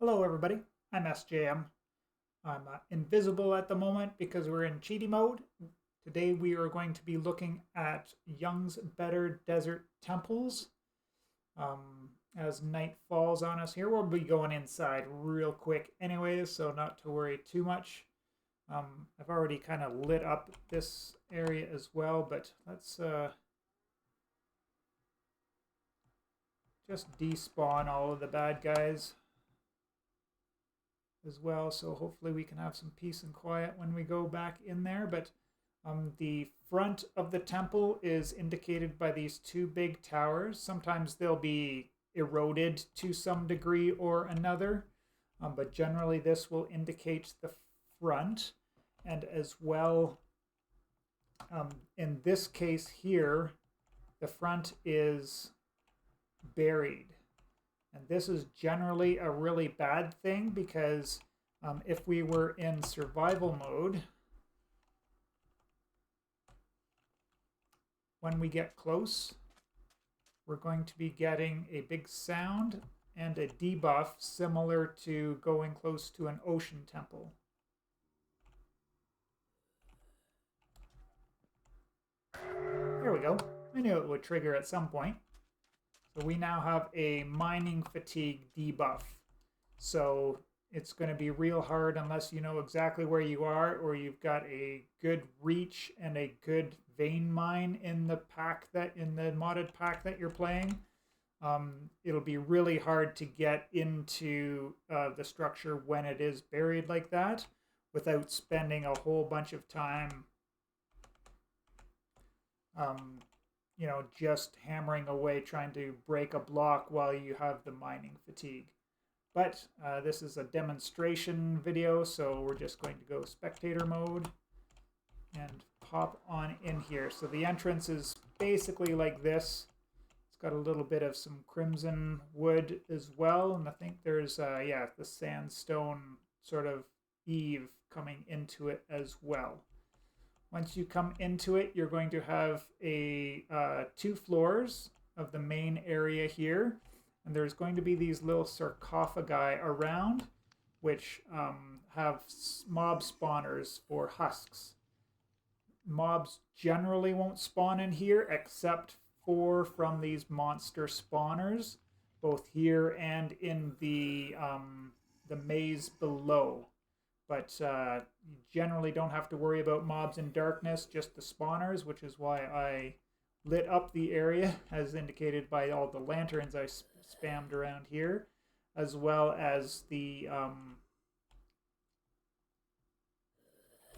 Hello everybody, I'm SJM. I'm invisible at the moment because we're in cheaty mode. Today we are going to be looking at Young's Better Desert Temples. As night falls on us here, we'll be going inside real quick anyways, so not to worry too much. I've already kind of lit up this area as well, but let's just despawn all of the bad guys as well, so hopefully we can have some peace and quiet when we go back in there. But the front of the temple is indicated by these two big towers. Sometimes they'll be eroded to some degree or another, but generally this will indicate the front. And as well, in this case here, the front is buried. And this is generally a really bad thing because if we were in survival mode, when we get close, we're going to be getting a big sound and a debuff similar to going close to an ocean temple. There we go. I knew it would trigger at some point. So we now have a mining fatigue debuff. So it's going to be real hard unless you know exactly where you are or you've got a good reach and a good vein mine in the modded pack that you're playing. It'll be really hard to get into the structure when it is buried like that without spending a whole bunch of time just hammering away trying to break a block while you have the mining fatigue. But this is a demonstration video, so we're just going to go spectator mode and pop on in here. So the entrance is basically like this. It's got a little bit of some crimson wood as well, and I think there's the sandstone sort of eave coming into it as well. Once you come into it, you're going to have a 2 floors of the main area here. And there's going to be these little sarcophagi around, which have mob spawners for husks. Mobs generally won't spawn in here, except for from these monster spawners, both here and in the maze below. But you generally don't have to worry about mobs in darkness, just the spawners, which is why I lit up the area, as indicated by all the lanterns I spammed around here, as well as the...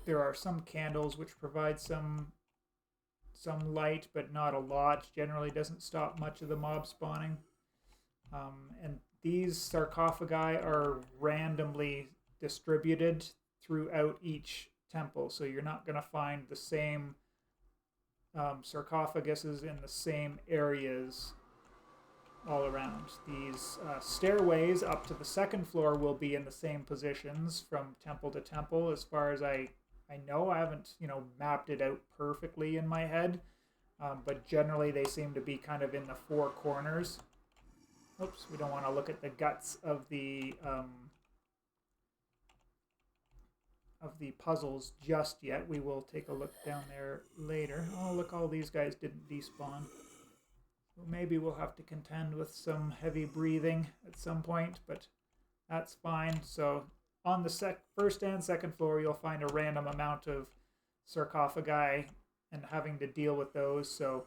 there are some candles which provide some light, but not a lot. Generally doesn't stop much of the mob spawning. And these sarcophagi are randomly distributed throughout each temple, so you're not going to find the same sarcophaguses in the same areas all around. These stairways up to the second floor will be in the same positions from temple to temple, as far as I know. I haven't mapped it out perfectly in my head, but generally they seem to be kind of in the 4 corners. Oops, we don't want to look at the guts of the puzzles just yet. We will take a look down there later. Oh, look, all these guys didn't despawn. So maybe we'll have to contend with some heavy breathing at some point, but that's fine. So on the first and second floor, you'll find a random amount of sarcophagi and having to deal with those. So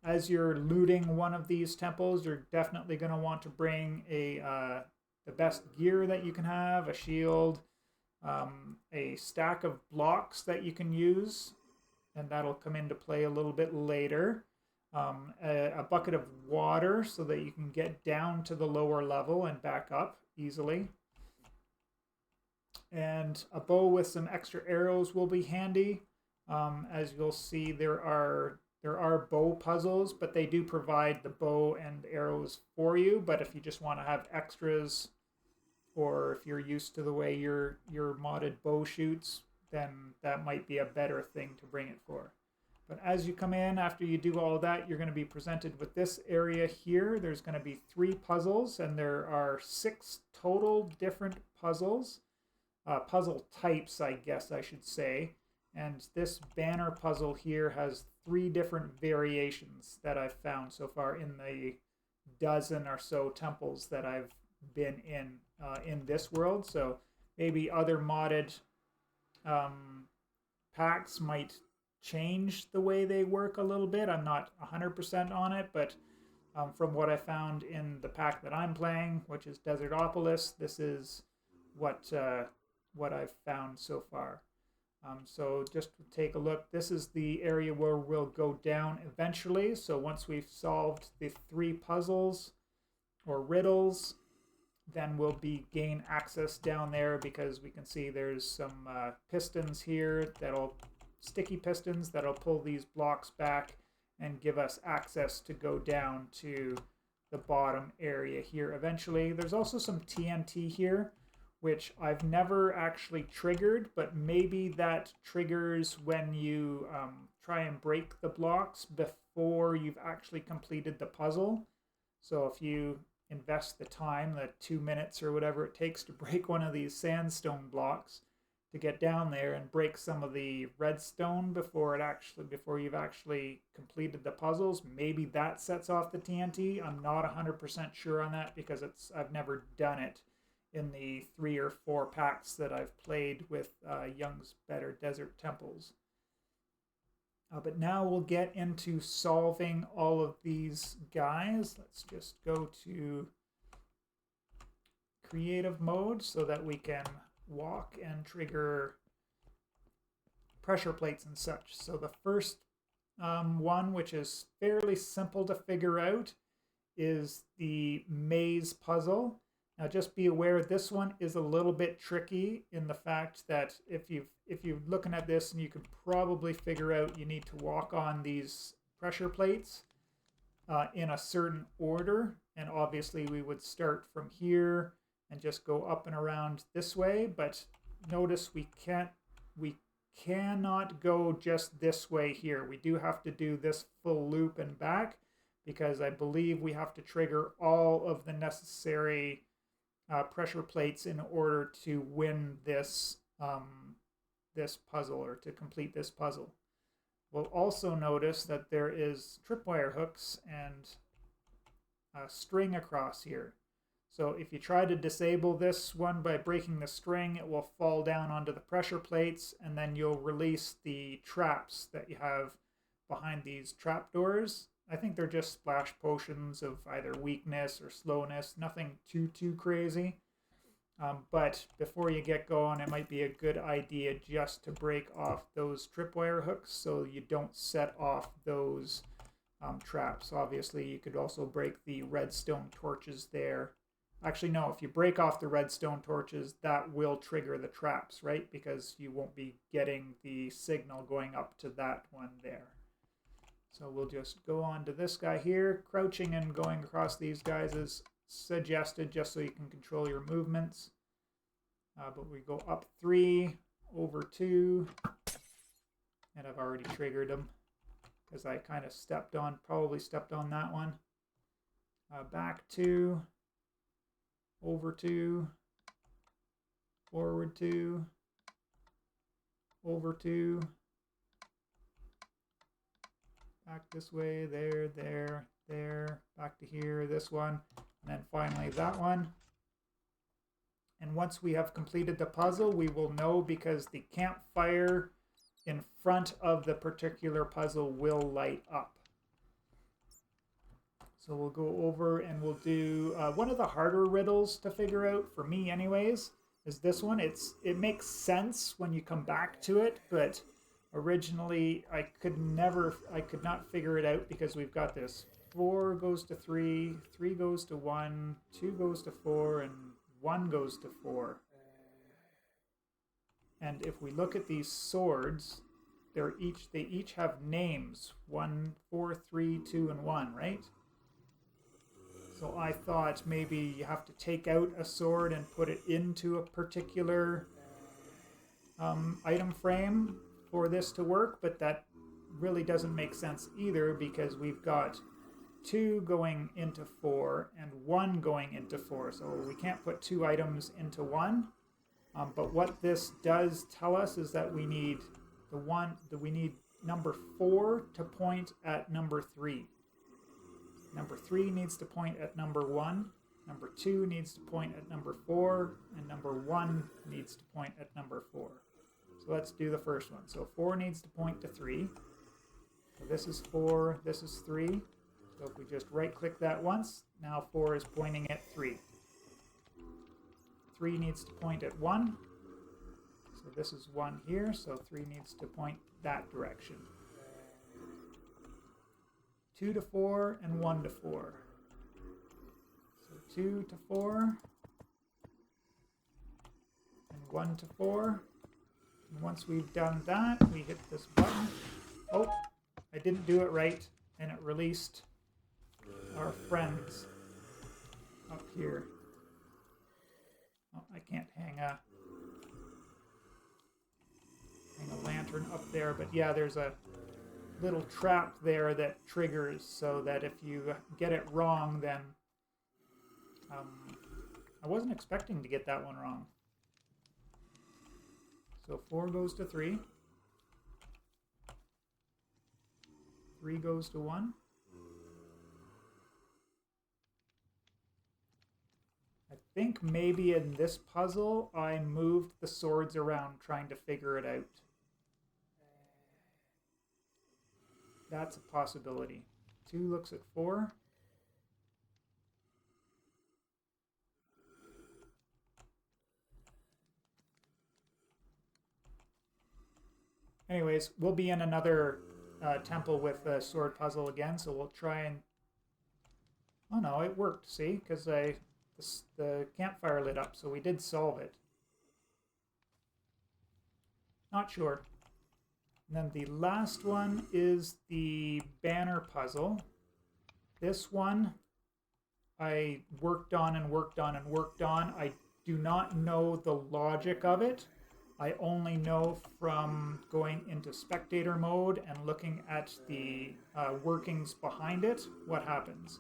as you're looting one of these temples, you're definitely going to want to bring the best gear that you can have, a shield, a stack of blocks that you can use, and that'll come into play a little bit later. A bucket of water so that you can get down to the lower level and back up easily. And a bow with some extra arrows will be handy. As you'll see, there are bow puzzles, but they do provide the bow and arrows for you. But if you just want to have extras, or if you're used to the way your modded bow shoots, then that might be a better thing to bring it for. But as you come in, after you do all of that, you're going to be presented with this area here. There's going to be 3 puzzles, and there are 6 total different puzzles. Puzzle types, I guess I should say. And this banner puzzle here has 3 different variations that I've found so far in the dozen or so temples that I've been in this world. So maybe other modded packs might change the way they work a little bit. I'm not 100% on it, but from what I found in the pack that I'm playing, which is Desertopolis, this is what I've found so far. So just to take a look, this is the area where we'll go down eventually. So once we've solved the 3 puzzles or riddles, then we'll gain access down there, because we can see there's some pistons here sticky pistons that'll pull these blocks back and give us access to go down to the bottom area here eventually. There's also some TNT here, which I've never actually triggered, but maybe that triggers when you try and break the blocks before you've actually completed the puzzle. So if you invest the time, the 2 minutes or whatever it takes to break one of these sandstone blocks, to get down there and break some of the redstone before you've actually completed the puzzles, maybe that sets off the TNT. I'm not 100% sure on that, because I've never done it in the 3 or 4 packs that I've played with Young's Better Desert Temples. But now we'll get into solving all of these guys. Let's just go to creative mode so that we can walk and trigger pressure plates and such. So the first one, which is fairly simple to figure out, is the maze puzzle. Now just be aware, this one is a little bit tricky in the fact that if you're looking at this, and you can probably figure out you need to walk on these pressure plates in a certain order, and obviously we would start from here and just go up and around this way, but notice we cannot go just this way here. We do have to do this full loop and back, because I believe we have to trigger all of the necessary pressure plates in order to win this this puzzle, or to complete this puzzle. We'll also notice that there is tripwire hooks and a string across here. So if you try to disable this one by breaking the string, it will fall down onto the pressure plates, and then you'll release the traps that you have behind these trapdoors. I think they're just splash potions of either weakness or slowness, nothing too crazy. But before you get going, it might be a good idea just to break off those tripwire hooks so you don't set off those traps. Obviously, you could also break the redstone torches there. Actually, no, if you break off the redstone torches, that will trigger the traps, right? Because you won't be getting the signal going up to that one there. So we'll just go on to this guy here. Crouching and going across these guys is suggested just so you can control your movements. But we go up 3, over 2, and I've already triggered them because I kind of probably stepped on that one. Back 2, over 2, forward 2, over 2, back this way, there, back to here, this one, and then finally that one. And once we have completed the puzzle, we will know, because the campfire in front of the particular puzzle will light up. So we'll go over and we'll do one of the harder riddles to figure out, for me anyways, is this one. It makes sense when you come back to it, but originally I could not figure it out, because we've got this 4 goes to 3, 3 goes to 1, 2 goes to 4, and 1 goes to 4. And if we look at these swords, they each have names: 1, 4, 3, 2, and 1, right? So I thought maybe you have to take out a sword and put it into a particular item frame for this to work, but that really doesn't make sense either, because we've got 2 going into 4 and 1 going into 4. So we can't put 2 items into 1. But what this does tell us is that we need number 4 to point at number 3. Number 3 needs to point at number 1. Number 2 needs to point at number 4. And number 1 needs to point at number 4. So let's do the first one. So 4 needs to point to 3. So this is 4, this is 3. So if we just right-click that once, now 4 is pointing at 3. 3 needs to point at 1. So this is 1 here, so 3 needs to point that direction. 2 to 4 and 1 to 4. So 2 to 4 and 1 to 4. And once we've done that, we hit this button. Oh, I didn't do it right, and it released our friends up here. Oh, I can't hang a lantern up there, but yeah, there's a little trap there that triggers, so that if you get it wrong, then I wasn't expecting to get that one wrong. So 4 goes to 3. 3 goes to 1. I think maybe in this puzzle I moved the swords around trying to figure it out. That's a possibility. 2 looks at 4. Anyways, we'll be in another temple with a sword puzzle again, so we'll try and... Oh no, it worked, see? Because the campfire lit up, so we did solve it. Not sure. And then the last one is the banner puzzle. This one I worked on and worked on and worked on. I do not know the logic of it. I only know from going into spectator mode and looking at the workings behind it what happens.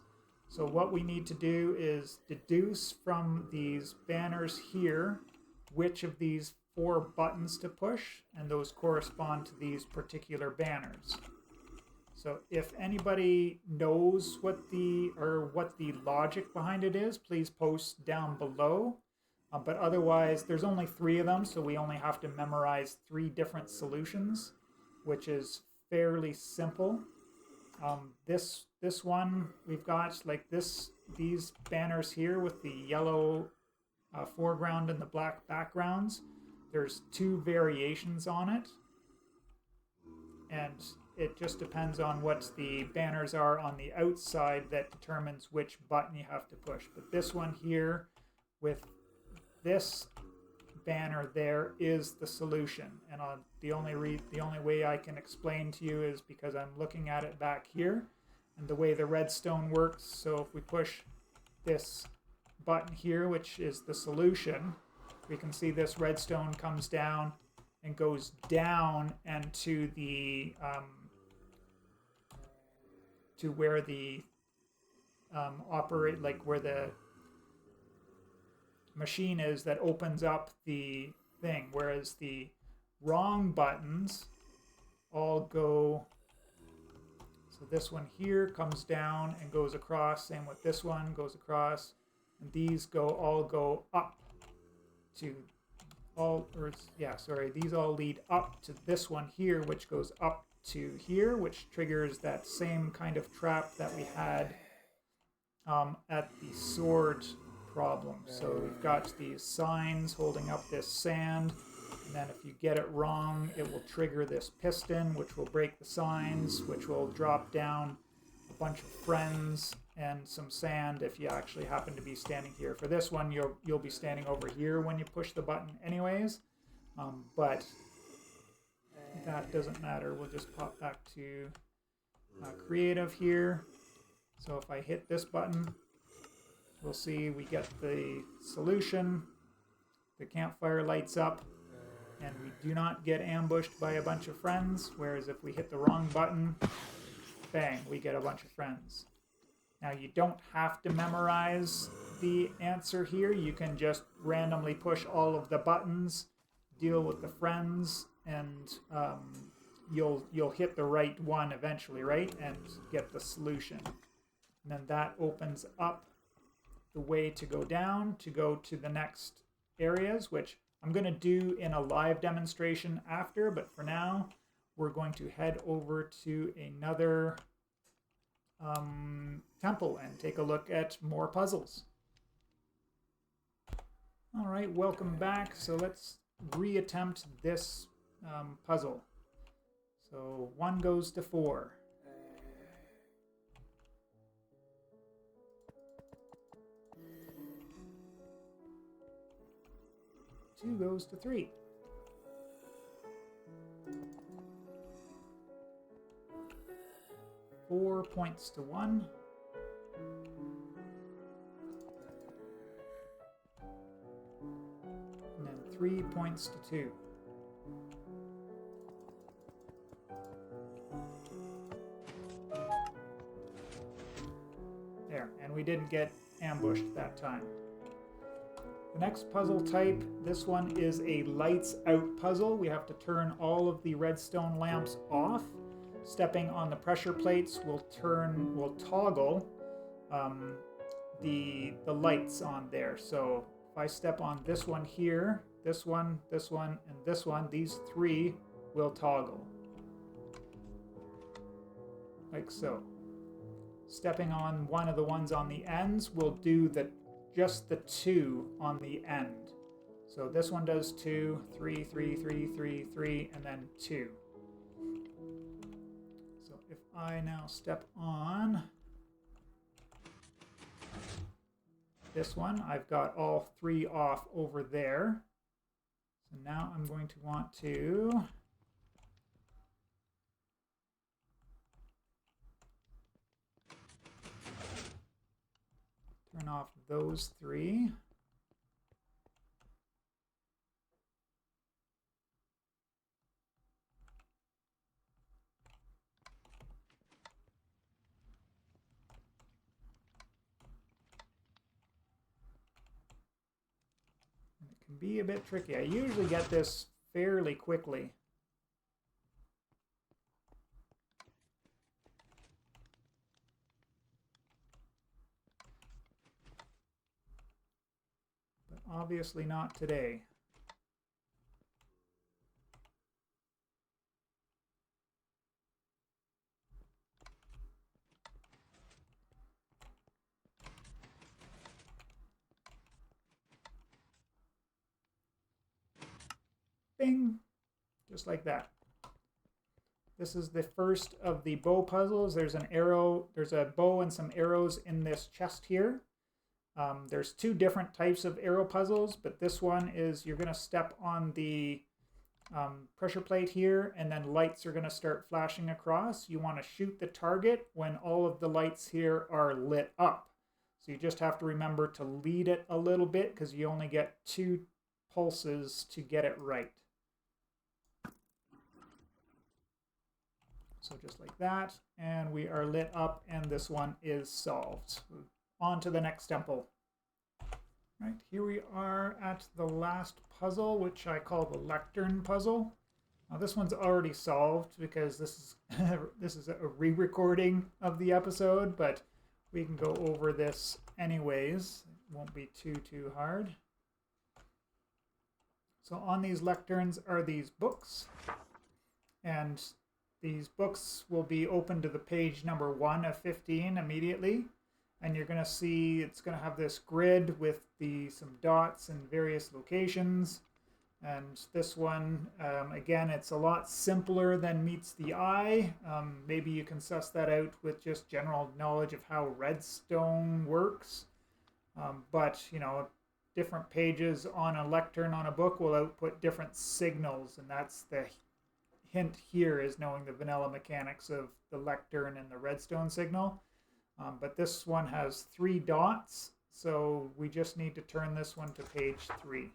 So what we need to do is deduce from these banners here which of these 4 buttons to push, and those correspond to these particular banners. So if anybody knows what the logic behind it is, please post down below. But otherwise, there's only 3 of them, so we only have to memorize 3 different solutions, which is fairly simple. This one, we've got like these banners here with the yellow foreground and the black backgrounds. There's 2 variations on it, and it just depends on what the banners are on the outside that determines which button you have to push. But this one here with this banner there is the solution, and the only way I can explain to you is because I'm looking at it back here and the way the redstone works. So if we push this button here, which is the solution, we can see this redstone comes down and goes down and to the to where the where the machine is that opens up the thing, whereas the wrong buttons all go, so this one here comes down and goes across, same with this one goes across, and these all go up to these all lead up to this one here, which goes up to here, which triggers that same kind of trap that we had at the sword problem. So we've got these signs holding up this sand, and then if you get it wrong, it will trigger this piston, which will break the signs, which will drop down a bunch of friends and some sand if you actually happen to be standing here. For this one, you'll be standing over here when you push the button anyways, but that doesn't matter. We'll just pop back to creative here. So if I hit this button, we'll see we get the solution. The campfire lights up, and we do not get ambushed by a bunch of friends, whereas if we hit the wrong button, bang, we get a bunch of friends. Now you don't have to memorize the answer here. You can just randomly push all of the buttons, deal with the friends, and you'll hit the right one eventually, right? And get the solution. And then that opens up the way to go down, to go to the next areas, which I'm going to do in a live demonstration after, but for now, we're going to head over to another temple and take a look at more puzzles. All right, welcome back. So let's reattempt this puzzle. So 1 goes to 4. 2 goes to 3. 4 points to 1. And then 3 points to 2. There, and we didn't get ambushed that time. The next puzzle type, this one is a lights out puzzle. We have to turn all of the redstone lamps off. Stepping on the pressure plates will toggle the lights on there. So if I step on this one here, this one, and this one, these 3 will toggle. Like so. Stepping on one of the ones on the ends will do just the 2 on the end. So this one does 2, 3, 3, 3, 3, 3, and then 2. So if I now step on this one, I've got all 3 off over there. So now I'm going to want to turn off those 3. And it can be a bit tricky. I usually get this fairly quickly. Obviously not today. Bing! Just like that. This is the first of the bow puzzles. There's an arrow, there's a bow and some arrows in this chest here. There's 2 different types of arrow puzzles, but this one is you're going to step on the pressure plate here, and then lights are going to start flashing across. You want to shoot the target when all of the lights here are lit up. So you just have to remember to lead it a little bit because you only get 2 pulses to get it right. So just like that, and we are lit up, and this one is solved. On to the next temple. Right, here we are at the last puzzle, which I call the Lectern puzzle. Now this one's already solved because this is a re-recording of the episode, but we can go over this anyways. It won't be too hard. So on these lecterns are these books, and these books will be open to the page number 1 of 15 immediately. And you're going to see it's going to have this grid with some dots in various locations. And this one, again, it's a lot simpler than meets the eye. Maybe you can suss that out with just general knowledge of how redstone works. But, you know, different pages on a lectern on a book will output different signals. And that's the hint here, is knowing the vanilla mechanics of the lectern and the redstone signal. But this one has 3 dots, so we just need to turn this one to page 3.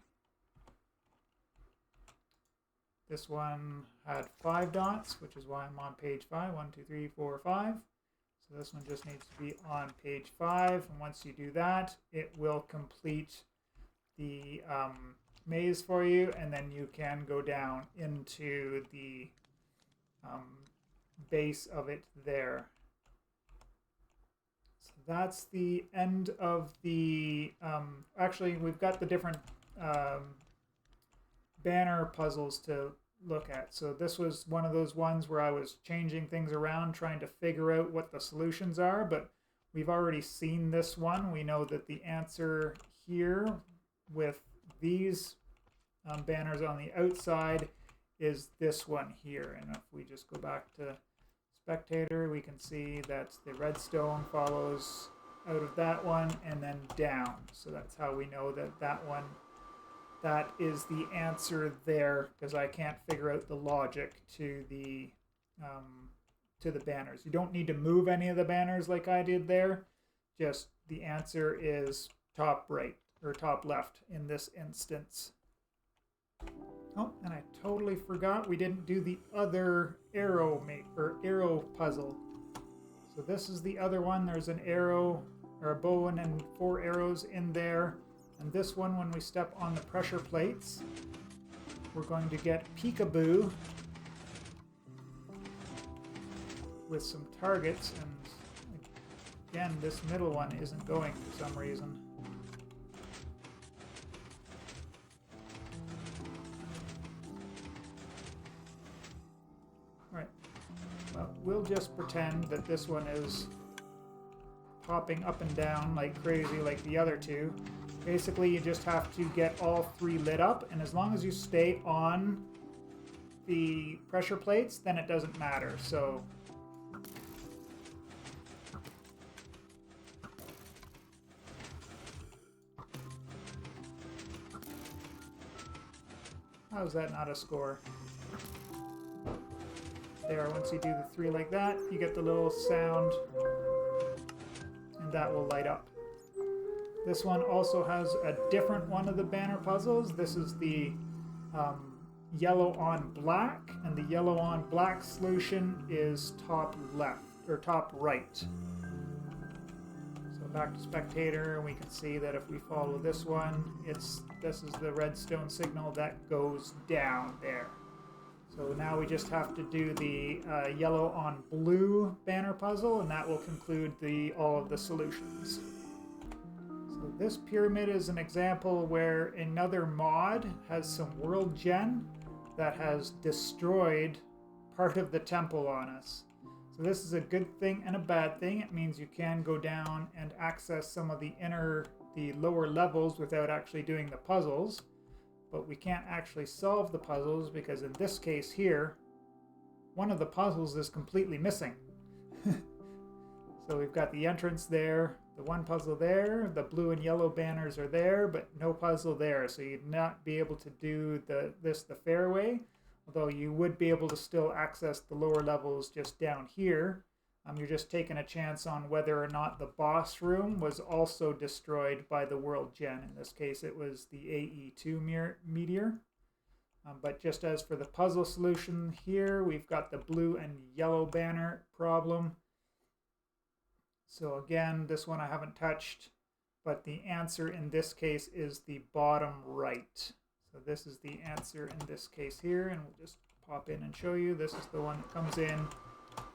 This one had 5 dots, which is why I'm on page 5. 1, 2, 3, 4, 5. So this one just needs to be on page 5. And once you do that, it will complete the maze for you. And then you can go down into the base of it there. So that's the end of the... actually, we've got the different banner puzzles to look at. So this was one of those ones where I was changing things around, trying to figure out what the solutions are, but we've already seen this one. We know that the answer here with these banners on the outside is this one here. And if we just go back to spectator, we can see that the redstone follows out of that one and then down. So that's how we know that that one, that is the answer there, because I can't figure out the logic to the banners. You don't need to move any of the banners like I did there. Just the answer is top right or top left in this instance. Oh, and I totally forgot we didn't do the other arrow puzzle. So this is the other one. There's an arrow or a bow and then 4 arrows in there. And this one, when we step on the pressure plates, we're going to get peekaboo with some targets. And again, this middle one isn't going for some reason. All right. Well, we'll just pretend that this one is popping up and down like crazy like the other two. Basically, you just have to get all 3 lit up, and as long as you stay on the pressure plates, then it doesn't matter. So how is that not a score? There, once you do the 3 like that, you get the little sound, and that will light up. This one also has a different one of the banner puzzles. This is the yellow on black, and the yellow on black solution is top left or top right. So back to spectator, and we can see that if we follow this one, this is the redstone signal that goes down there. So now we just have to do the yellow on blue banner puzzle, and that will conclude all of the solutions. So this pyramid is an example where another mod has some world gen that has destroyed part of the temple on us. So this is a good thing and a bad thing. It means you can go down and access some of the lower levels without actually doing the puzzles. But we can't actually solve the puzzles because in this case here, one of the puzzles is completely missing. So we've got the entrance there, the one puzzle there, the blue and yellow banners are there, but no puzzle there. So you'd not be able to do the fair way, although you would be able to still access the lower levels just down here. You're just taking a chance on whether or not the boss room was also destroyed by the world gen. In this case, it was the AE2 meteor. But just as for the puzzle solution here, we've got the blue and yellow banner problem. So again, this one I haven't touched, but the answer in this case is the bottom right. So this is the answer in this case here, and we'll just pop in and show you. This is the one that comes in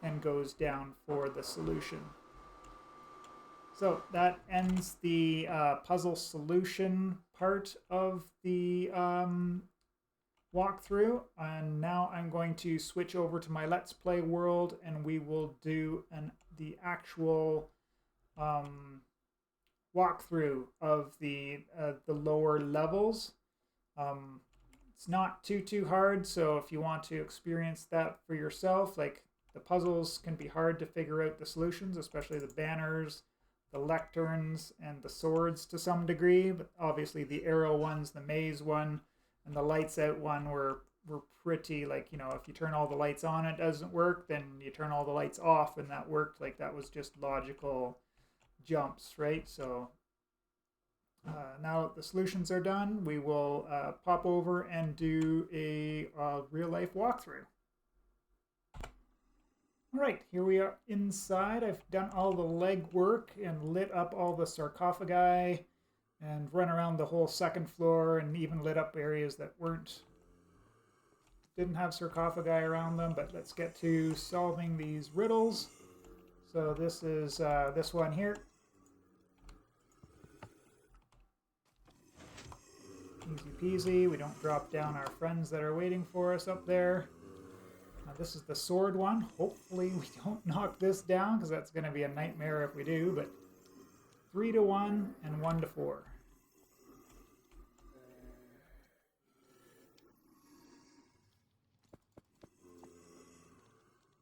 and goes down for the solution. So that ends the puzzle solution part of the walkthrough, and now I'm going to switch over to my Let's Play world, and we will do the actual walkthrough of the lower levels. It's not too hard, so if you want to experience that for yourself, like the puzzles can be hard to figure out the solutions, especially the banners, the lecterns, and the swords to some degree, but obviously the arrow ones, the maze one, and the lights out one were pretty, like, you know, if you turn all the lights on it doesn't work, then you turn all the lights off and that worked. Like, that was just logical jumps, right? So Now that the solutions are done, we will pop over and do a real-life walkthrough. All right, here we are inside. I've done all the legwork and lit up all the sarcophagi and run around the whole second floor and even lit up areas that didn't have sarcophagi around them. But let's get to solving these riddles. So this is this one here. Easy peasy. We don't drop down our friends that are waiting for us up there. This is the sword one. Hopefully we don't knock this down, because that's going to be a nightmare if we do. But 3 to 1 and 1 to 4.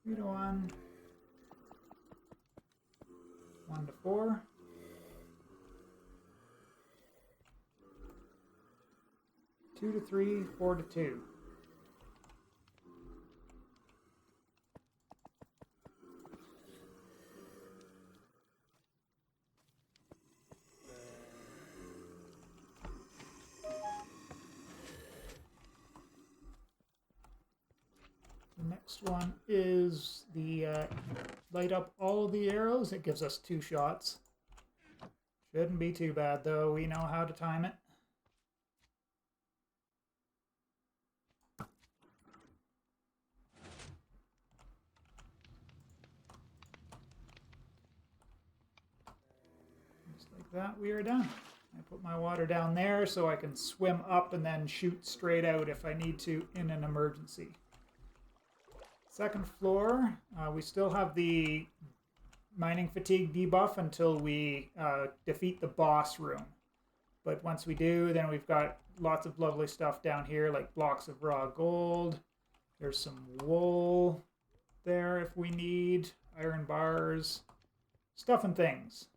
Three to 1. 1 to 4. Two to 3, 4 to 2. The next one is the light up all of the arrows. It gives us 2 shots. Shouldn't be too bad though. We know how to time it. Just like that, we are done. I put my water down there so I can swim up and then shoot straight out if I need to in an emergency. Second floor, we still have the mining fatigue debuff until we defeat the boss room. But once we do, then we've got lots of lovely stuff down here, like blocks of raw gold. There's some wool there if we need, iron bars, stuff and things.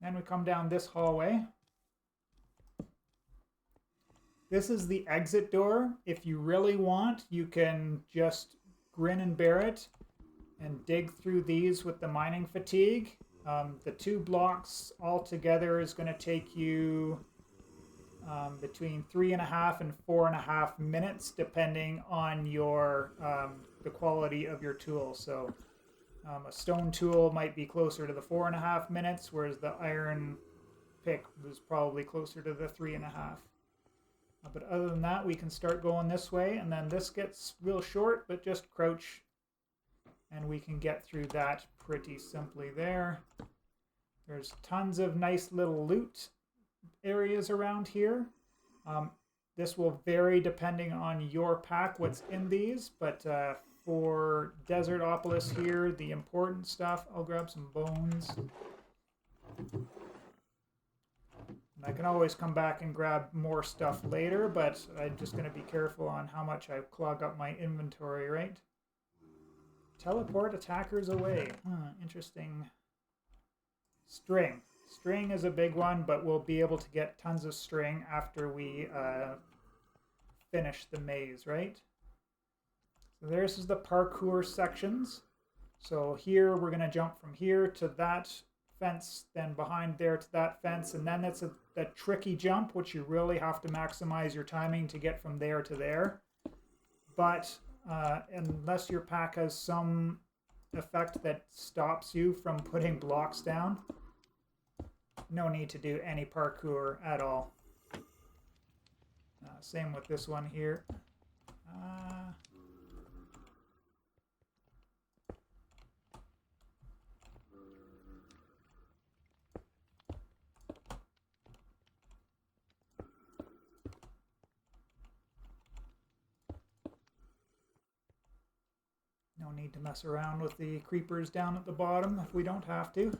Then we come down this hallway. This is the exit door. If you really want, you can just grin and bear it and dig through these with the mining fatigue. The 2 blocks altogether is going to take you between 3.5 and 4.5 minutes, depending on your the quality of your tool. So a stone tool might be closer to the 4.5 minutes, whereas the iron pick was probably closer to the 3.5. But other than that, we can start going this way, and then this gets real short, but just crouch, and we can get through that pretty simply there. There's tons of nice little loot areas around here. This will vary depending on your pack, what's in these, but for Desertopolis here, the important stuff, I'll grab some bones. And I can always come back and grab more stuff later, but I'm just going to be careful on how much I clog up my inventory, right? Teleport attackers away. Interesting. String. String is a big one, but we'll be able to get tons of string after we finish the maze, right? So this is the parkour sections. So here we're going to jump from here to that fence, then behind there to that fence, and then it's a tricky jump, which you really have to maximize your timing to get from there to there. But unless your pack has some effect that stops you from putting blocks down, no need to do any parkour at all. Same with this one here. No need to mess around with the creepers down at the bottom if we don't have to.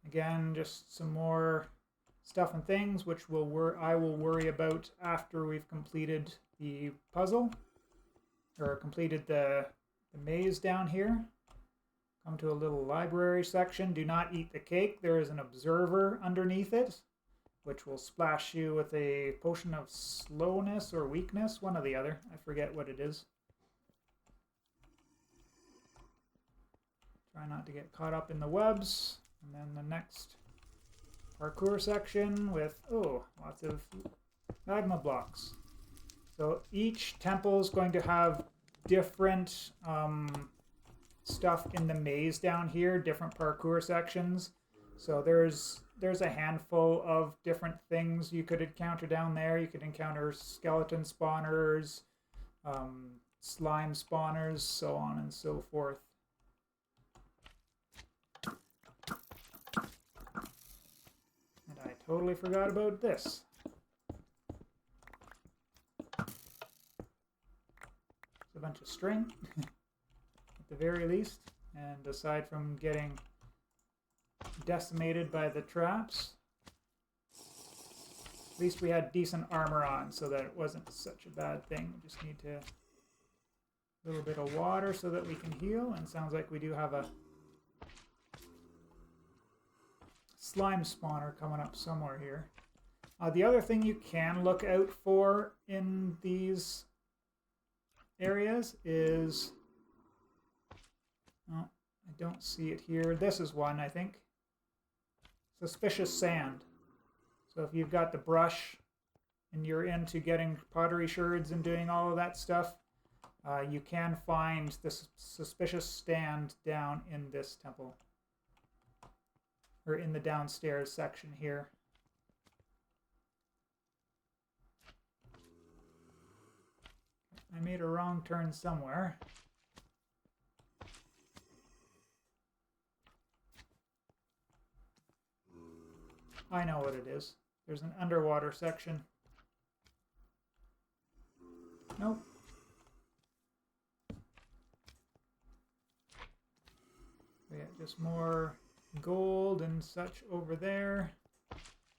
Again, just some more stuff and things, which I will worry about after we've completed the puzzle, or completed the maze down here. Come to a little library section. Do not eat the cake. There is an observer underneath it, which will splash you with a potion of slowness or weakness, one or the other. I forget what it is. Try not to get caught up in the webs. And then the next parkour section with, oh, lots of magma blocks. So each temple is going to have different stuff in the maze down here, different parkour sections. So there's a handful of different things you could encounter down there. You could encounter skeleton spawners, slime spawners, so on and so forth. And I totally forgot about this. It's a bunch of string, at the very least. And aside from getting decimated by the traps, at least we had decent armor on so that it wasn't such a bad thing. We just need to a little bit of water so that we can heal, and sounds like we do have a slime spawner coming up somewhere here. The other thing you can look out for in these areas is, oh, I don't see it here. This is one, I think. Suspicious sand. So if you've got the brush and you're into getting pottery sherds and doing all of that stuff, you can find this suspicious sand down in this temple. Or in the downstairs section here. I made a wrong turn somewhere. I know what it is. There's an underwater section. Nope. We got just more gold and such over there.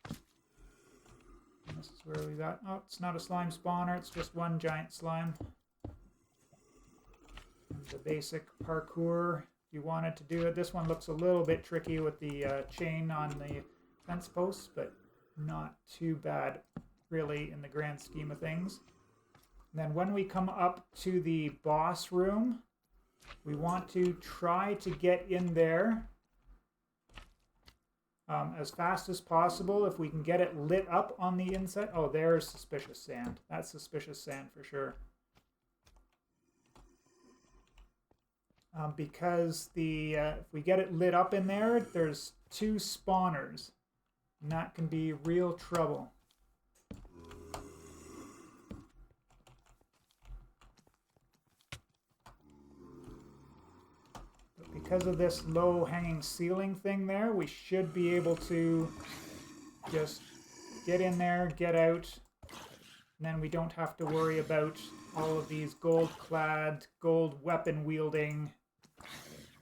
And this is where we got... Oh, it's not a slime spawner. It's just one giant slime. And the basic parkour, if you wanted to do it. This one looks a little bit tricky with the chain on the fence posts, but not too bad, really, in the grand scheme of things. And then when we come up to the boss room, we want to try to get in there as fast as possible. If we can get it lit up on the inside. Oh, there's suspicious sand. That's suspicious sand for sure. Because if we get it lit up in there, there's 2 spawners. And that can be real trouble. But because of this low-hanging ceiling thing there, we should be able to just get in there, get out, and then we don't have to worry about all of these gold-clad, gold weapon-wielding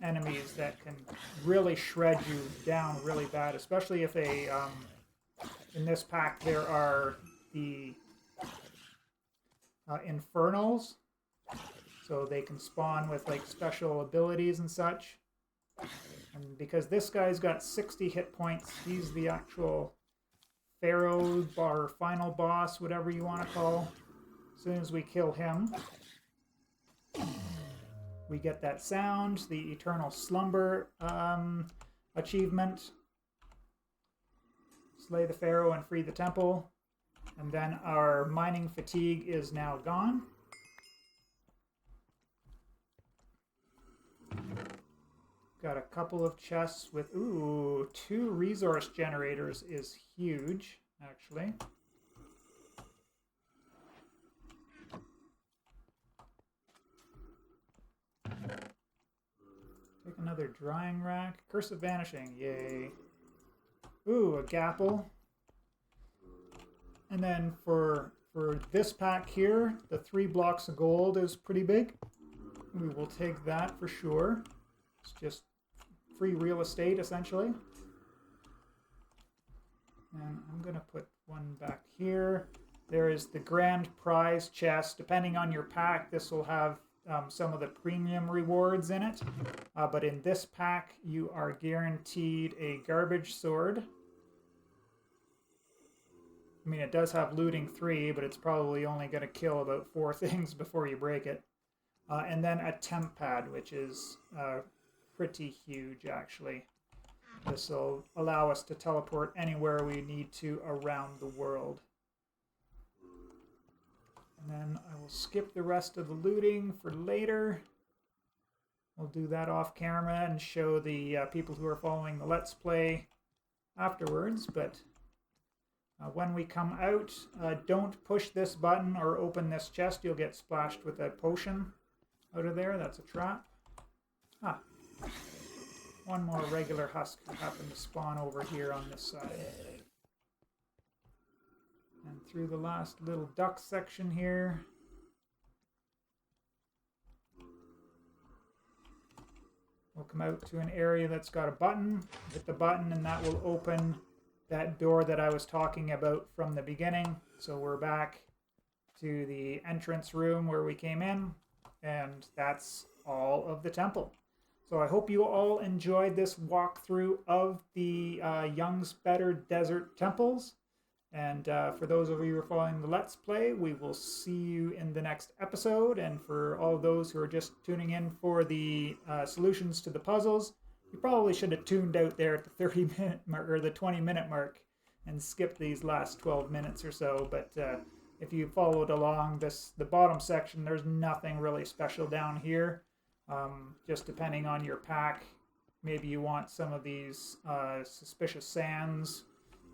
enemies that can really shred you down really bad, especially if they, in this pack there are the infernals, so they can spawn with like special abilities and such. And because this guy's got 60 hit points, he's the actual Pharaoh or final boss, whatever you want to call. As soon as we kill him, we get that sound, the Eternal Slumber achievement. Slay the Pharaoh and free the temple. And then our mining fatigue is now gone. Got a couple of chests with, ooh, 2 resource generators is huge, actually. Take another drying rack. Curse of Vanishing, yay. Ooh, a gapple. And then for this pack here, the 3 blocks of gold is pretty big. We will take that for sure. It's just free real estate, essentially. And I'm going to put one back here. There is the grand prize chest. Depending on your pack, this will have some of the premium rewards in it. But in this pack, you are guaranteed a garbage sword. I mean, it does have looting 3, but it's probably only going to kill about 4 things before you break it. And then a temp pad, which is pretty huge, actually. This will allow us to teleport anywhere we need to around the world. And then I will skip the rest of the looting for later. We'll do that off camera and show the people who are following the Let's Play afterwards. But when we come out, don't push this button or open this chest. You'll get splashed with a potion out of there. That's a trap. Ah, one more regular husk happened to spawn over here on this side. And through the last little duck section here. We'll come out to an area that's got a button. Hit the button and that will open that door that I was talking about from the beginning. So we're back to the entrance room where we came in. And that's all of the temple. So I hope you all enjoyed this walkthrough of the Young's Better Desert Temples. And for those of you who are following the Let's Play, we will see you in the next episode. And for all those who are just tuning in for the solutions to the puzzles, you probably should have tuned out there at the 30-minute mark or the 20-minute mark and skipped these last 12 minutes or so. But if you followed along the bottom section, there's nothing really special down here. Just depending on your pack, maybe you want some of these suspicious sands.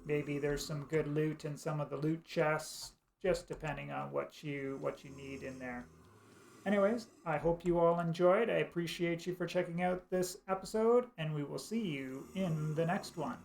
Maybe there's some good loot in some of the loot chests, just depending on what you need in there. Anyways, I hope you all enjoyed. I appreciate you for checking out this episode, and we will see you in the next one.